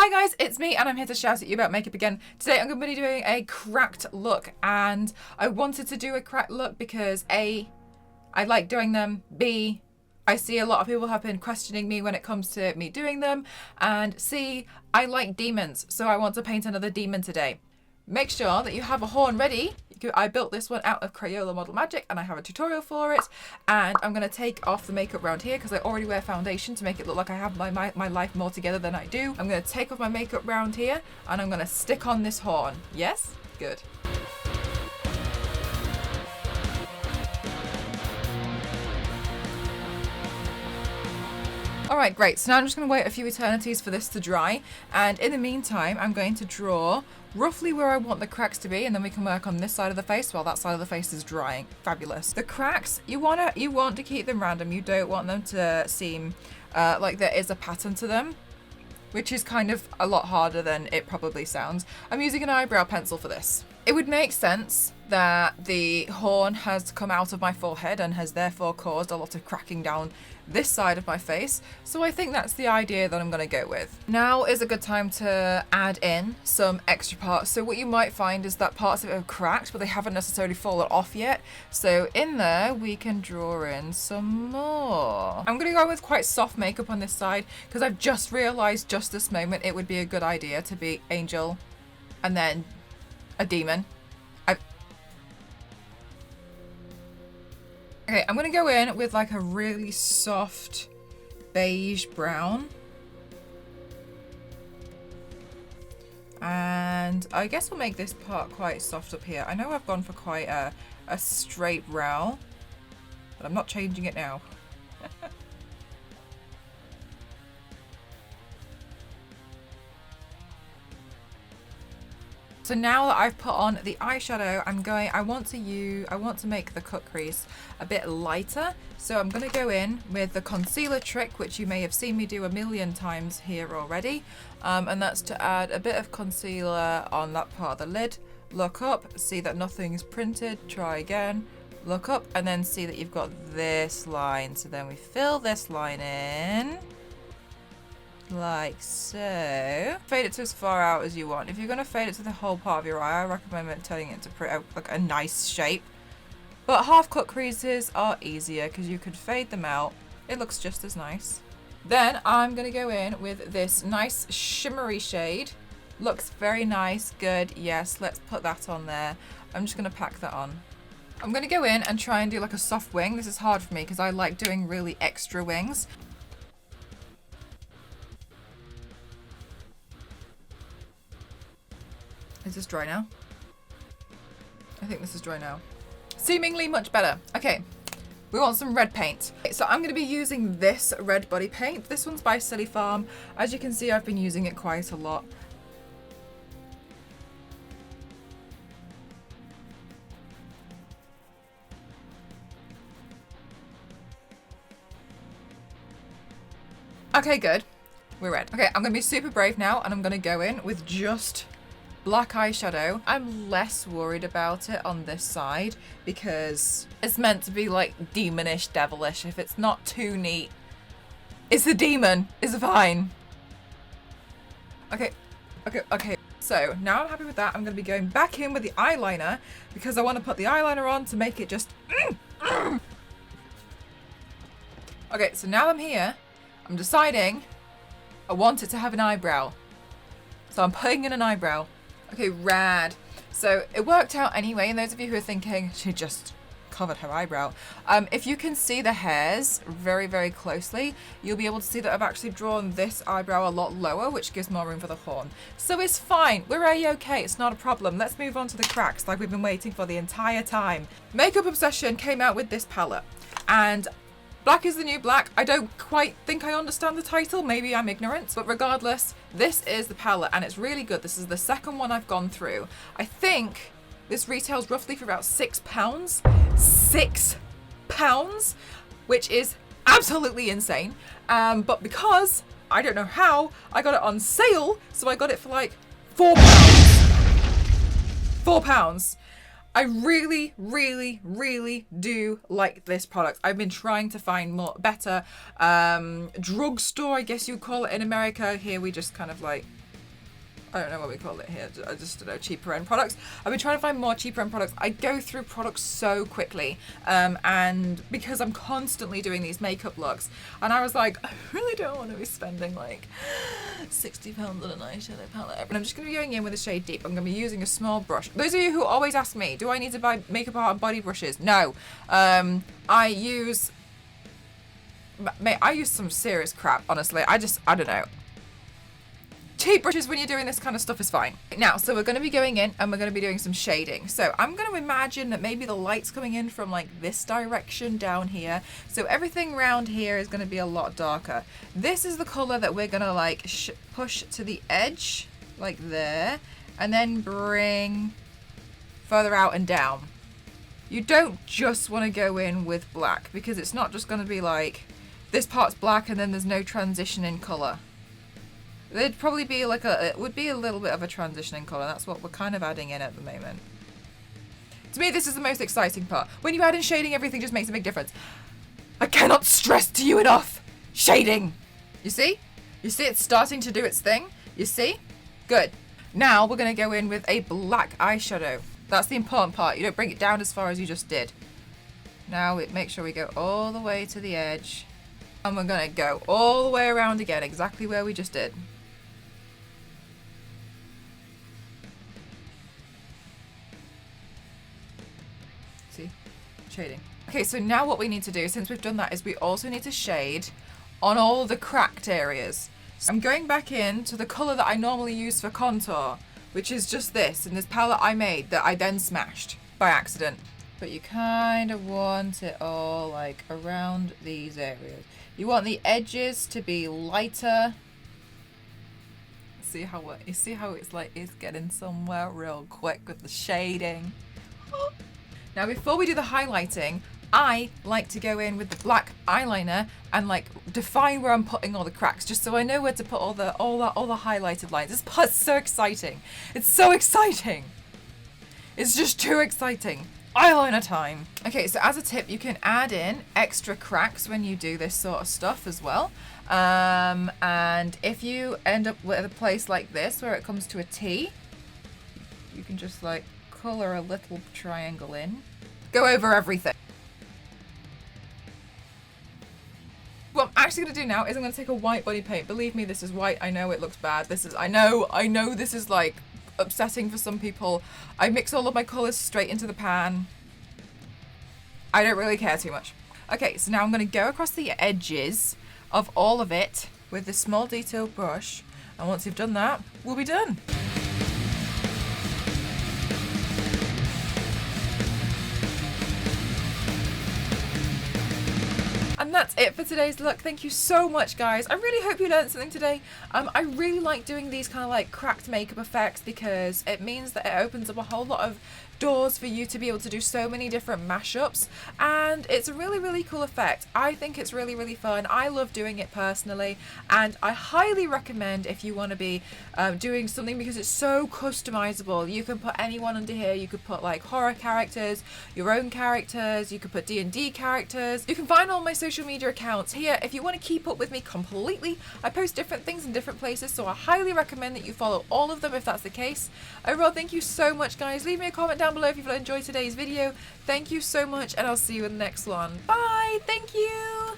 Hi guys, it's me and I'm here to shout at you about makeup again. Today I'm going to be doing a cracked look, and I wanted to do a cracked look because A, I like doing them, B, I see a lot of people have been questioning me when it comes to me doing them, and C, I like demons, so I want to paint another demon today. Make sure that you have a horn ready. I built this one out of Crayola Model Magic and I have a tutorial for it, and I'm going to take off the makeup around here because I already wear foundation to make it look like I have my life more together than I do. I'm going to take off my makeup round here and I'm going to stick on this horn. Yes? Good. Alright, great. So now I'm just going to wait a few eternities for this to dry, and in the meantime I'm going to draw roughly where I want the cracks to be, and then we can work on this side of the face while that side of the face is drying. Fabulous. The cracks, you want to keep them random. You don't want them to seem like there is a pattern to them, which is kind of a lot harder than it probably sounds. I'm using an eyebrow pencil for this. It would make sense that the horn has come out of my forehead and has therefore caused a lot of cracking down this side of my face, so I think that's the idea that I'm going to go with. Now is a good time to add in some extra parts. So what you might find is that parts of it are cracked, but they haven't necessarily fallen off yet. So in there we can draw in some more. I'm going to go with quite soft makeup on this side because I've just realised just this moment it would be a good idea to be angel and then a demon. Okay, I'm going to go in with like a really soft beige brown. And I guess we'll make this part quite soft up here. I know I've gone for quite a straight brow, but I'm not changing it now. So now that I've put on the eyeshadow, I want to make the cut crease a bit lighter. So I'm going to go in with the concealer trick, which you may have seen me do a million times here already. And that's to add a bit of concealer on that part of the lid. Look up, see that nothing's printed, try again. Look up and then see that you've got this line. So then we fill this line in. Like so. Fade it to as far out as you want. If you're going to fade it to the whole part of your eye, I recommend turning it into like a nice shape. But half cut creases are easier because you could fade them out. It looks just as nice. Then I'm going to go in with this nice shimmery shade. Looks very nice. Good. Yes, let's put that on there. I'm just going to pack that on. I'm going to go in and try and do like a soft wing. This is hard for me because I like doing really extra wings. Is this dry now? I think this is dry now. Seemingly much better. Okay, we want some red paint. So I'm going to be using this red body paint. This one's by Silly Farm. As you can see, I've been using it quite a lot. Okay, good. We're red. Okay, I'm going to be super brave now, and I'm going to go in with just black eyeshadow. I'm less worried about it on this side because it's meant to be like demonish, devilish. If it's not too neat, it's a demon. It's fine. Okay. So now I'm happy with that. I'm going to be going back in with the eyeliner because I want to put the eyeliner on to make it just... Okay, so now I'm here. I'm deciding I want it to have an eyebrow. So I'm putting in an eyebrow. Okay, rad. So it worked out anyway, and those of you who are thinking she just covered her eyebrow, if you can see the hairs very, very closely, you'll be able to see that I've actually drawn this eyebrow a lot lower, which gives more room for the horn. So it's fine. We're A-okay. It's not a problem. Let's move on to the cracks like we've been waiting for the entire time. Makeup Obsession came out with this palette, and Black is the New Black. I don't quite think I understand the title. Maybe I'm ignorant. But regardless, this is the palette and it's really good. This is the second one I've gone through. I think this retails roughly for about £6. £6, which is absolutely insane. But because I don't know how, I got it on sale. So I got it for like £4. £4. I really, really, really do like this product. I've been trying to find better drugstore, I guess you'd call it in America. Here we just kind of like I don't know what we call it here. I just don't know, cheaper end products. I've been trying to find more cheaper end products. I go through products so quickly, and because I'm constantly doing these makeup looks, and I was like, I really don't want to be spending like £60 on an eyeshadow palette. And I'm just going to be going in with a shade Deep. I'm going to be using a small brush. Those of you who always ask me, do I need to buy makeup art and body brushes? No. I use some serious crap, honestly. I don't know. Cheap brushes when you're doing this kind of stuff is fine. Now, so we're going to be going in and we're going to be doing some shading. So I'm going to imagine that maybe the light's coming in from like this direction down here. So everything around here is going to be a lot darker. This is the color that we're going to like push to the edge, like there, and then bring further out and down. You don't just want to go in with black, because it's not just going to be like this part's black and then there's no transition in color. There'd probably be like it would be a little bit of a transition in colour. That's what we're kind of adding in at the moment. To me, this is the most exciting part. When you add in shading, everything just makes a big difference. I cannot stress to you enough. Shading. You see? You see it's starting to do its thing? You see? Good. Now we're going to go in with a black eyeshadow. That's the important part. You don't bring it down as far as you just did. Now make sure we go all the way to the edge. And we're going to go all the way around again, exactly where we just did. See? Shading. Okay, so now what we need to do, since we've done that, is we also need to shade on all the cracked areas. So I'm going back in to the colour that I normally use for contour, which is just this, in this palette I made that I then smashed by accident. But you kind of want it all like around these areas. You want the edges to be lighter. You see how it's like it's getting somewhere real quick with the shading. Now before we do the highlighting, I like to go in with the black eyeliner and like define where I'm putting all the cracks, just so I know where to put all the highlighted lines. This part's so exciting. It's so exciting. It's just too exciting. Eyeliner time. Okay, so as a tip, you can add in extra cracks when you do this sort of stuff as well. And if you end up with a place like this where it comes to a T, you can just like color a little triangle in. Go over everything. What I'm actually going to do now is I'm going to take a white body paint. Believe me, this is white. I know it looks bad. I know this is like upsetting for some people. I mix all of my colours straight into the pan. I don't really care too much. Okay, so now I'm going to go across the edges of all of it with this small detail brush, and once you've done that, we'll be done. And that's it for today's look. Thank you so much, guys. I really hope you learned something today. I really like doing these kind of like cracked makeup effects because it means that it opens up a whole lot of doors for you to be able to do so many different mashups, and it's a really, really cool effect. I think it's really, really fun. I love doing it personally, and I highly recommend if you want to be doing something, because it's so customizable. You can put anyone under here. You could put like horror characters, your own characters, you could put D&D characters. You can find all my social media accounts here if you want to keep up with me completely. I post different things in different places, so I highly recommend that you follow all of them if that's the case. Overall, thank you so much, guys. Leave me a comment down below if you've enjoyed today's video. Thank you so much, and I'll see you in the next one. Bye. Thank you.